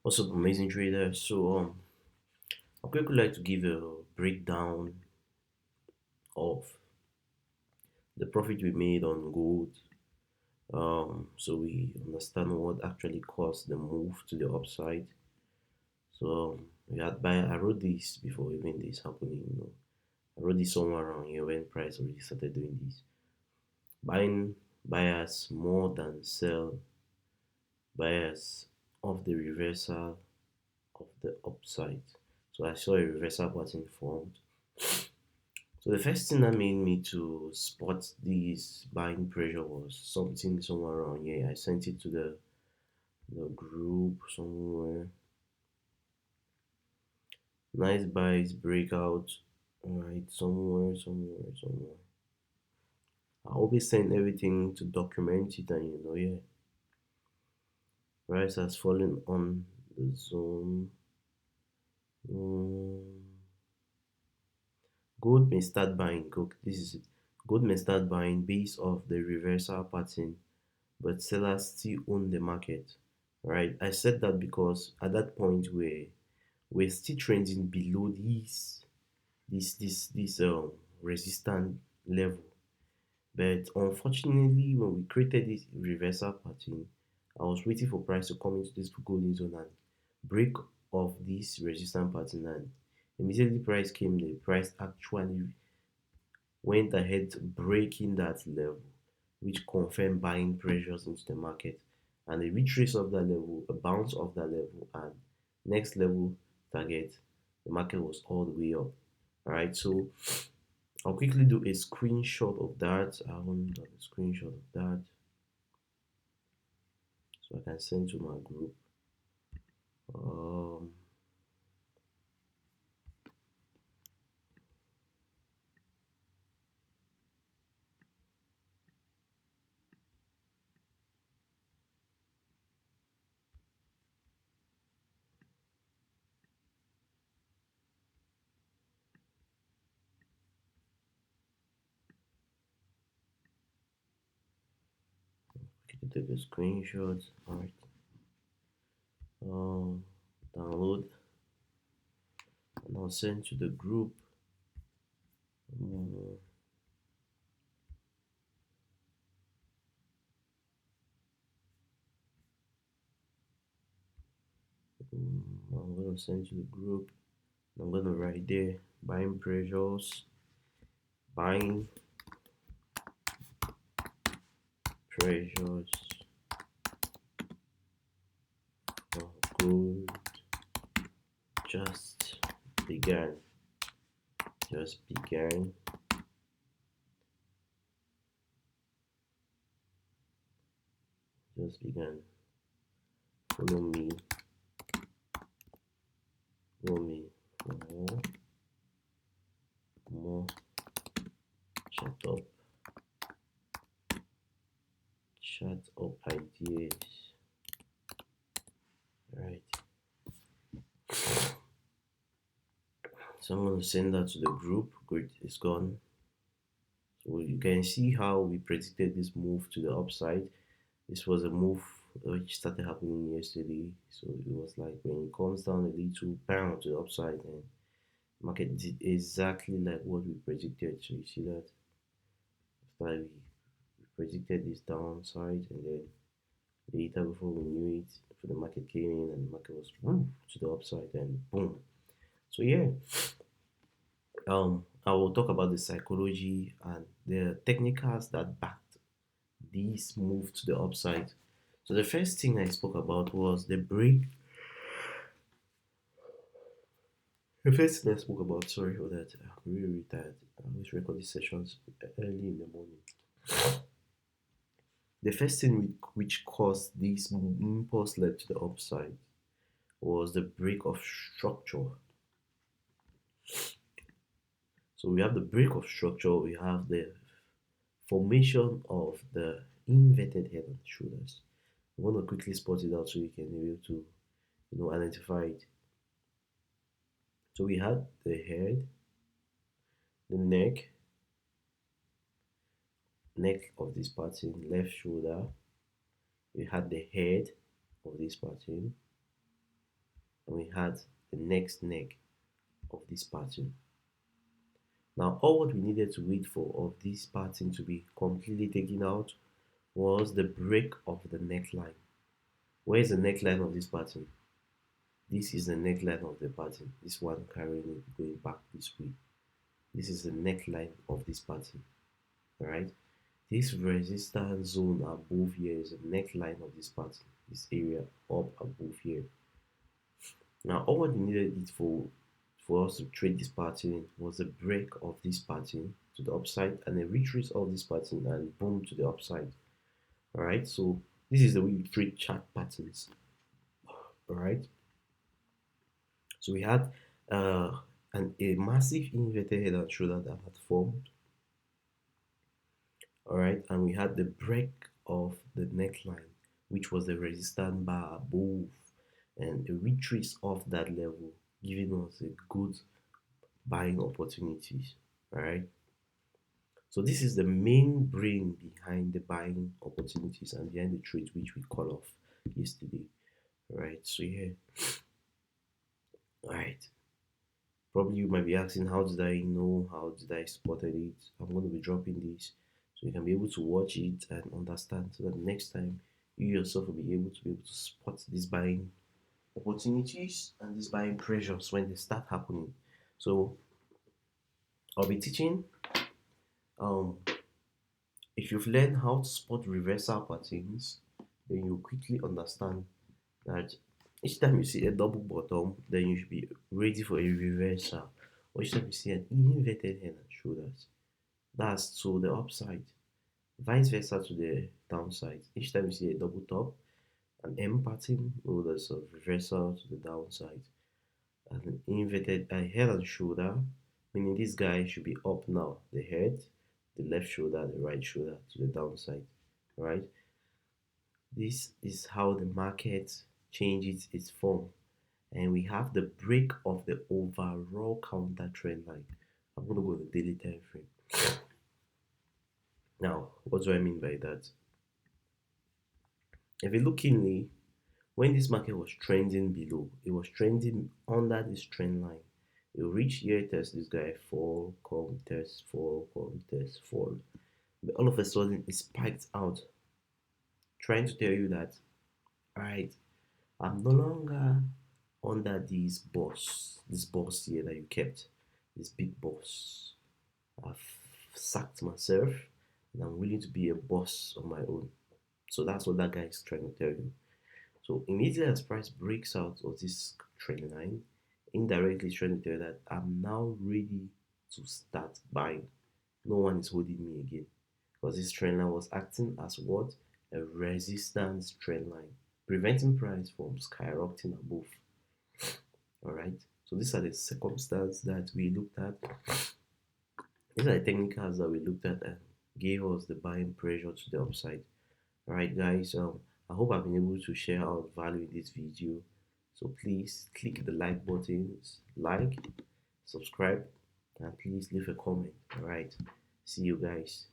What's up, amazing trader? I quickly like to give a breakdown of the profit we made on gold. So we understand what actually caused the move to the upside. We had buy. I wrote this before even this happening. I wrote this somewhere around here when price already started doing this. Buying buyers more than sell buyers of the reversal of the upside. So I saw a reversal pattern formed. So the first thing that made me to spot this buying pressure was something somewhere around here. I sent it to the group somewhere. Nice buys breakout. Alright, somewhere. I always send everything to document it and yeah. Price has fallen on the zone. Mm, Gold may start buying. This is it. Gold may start buying based off the reversal pattern, but sellers still own the market. Right? I said that because at that point we're still trending below this resistance level. But unfortunately, when we created this reversal pattern, I was waiting for price to come into this golden zone and break off this resistance pattern, and immediately price came. The price actually went ahead breaking that level, which confirmed buying pressures into the market. And a retrace of that level, a bounce of that level, and next level target, the market was all the way up. All right, so I'll quickly do a screenshot of that. I haven't done a screenshot of that, so I can send to my group. Um, quickly take a screenshot. All right. Um, Download and I'll send to the group. Um, I'm gonna send to the group. I'm gonna write there buying pressures, buying pressures for gold just began, just began, just began. Follow me, follow me for more chat up, chat up ideas. Right. So I'm gonna send that to the group. Great, it's gone. So you can see how we predicted this move to the upside. This was a move which started happening yesterday. So it was like when it comes down a little, bam, to the upside, and market did exactly like what we predicted. So you see that after we predicted this downside, and then later before we knew it, for the market came in and the market was woo, to the upside and boom. So yeah, I will talk about the psychology and the technicals that backed this move to the upside. So the first thing I spoke about was the break. The first thing I spoke about, sorry for that, I'm really tired. I always record these sessions early in the morning. The first thing which caused this impulse led to the upside was the break of structure. So we have the break of structure, we have the formation of the inverted head and shoulders. I want to quickly spot it out so you can be able to identify it. So we had the head, the neck of this pattern, left shoulder. We had the head of this pattern, and we had the next neck of this pattern. Now all what we needed to wait for of this pattern to be completely taken out was the break of the neckline. Where is the neckline of this pattern? This is the neckline of the pattern. This one carrying it going back this way. This is the neckline of this pattern. Alright. This resistance zone above here is the neckline of this pattern. This area up above here. Now all what we needed it for us to trade this pattern was a break of this pattern to the upside and a retrace of this pattern and boom to the upside. Alright, so this is the way you trade chart patterns. Alright, so we had a massive inverted head and shoulder that had formed. Alright, and we had the break of the neckline, which was the resistance bar above, and a retrace of that level, giving us a good buying opportunities. Alright, so this is the main brain behind the buying opportunities and behind the trades which we call off yesterday. Alright, so yeah. Alright, probably you might be asking, how did I know? How did I spotted it? I'm going to be dropping this so you can be able to watch it and understand, so that next time you yourself will be able to spot these buying opportunities and these buying pressures when they start happening. So I'll be teaching um if you've learned how to spot reversal patterns, then you'll quickly understand that each time you see a double bottom, then you should be ready for a reversal. Or each time you see an inverted head and shoulders, that's to the upside. Vice versa to the downside. Each time you see a double top, an M pattern, oh, there's a reversal to the downside. And an inverted head and shoulder, meaning this guy should be up now. The head, the left shoulder, the right shoulder to the downside. Right? This is how the market changes its form. And we have the break of the overall counter trend line. I'm going to go to the daily time frame. Now, what do I mean by that? If you look keenly, when this market was trending below, it was trending under this trend line. You reach here, test this guy, fall, come, test, fall, come, test, fall. But all of a sudden, it spiked out, trying to tell you that, all right, I'm no longer under this boss here that you kept, this big boss. I've sacked myself and I'm willing to be a boss on my own. So that's what that guy is trying to tell you. So immediately as price breaks out of this trend line, indirectly trying to tell you that I'm now ready to start buying. No one is holding me again. Because this trend line was acting as what? A resistance trend line, preventing price from skyrocketing above. Alright. So these are the circumstances that we looked at. These are the technicals that we looked at and gave us the buying pressure to the upside. Alright guys, I hope I've been able to share out value in this video. So please click the like buttons, like, subscribe, and please leave a comment. Alright, see you guys.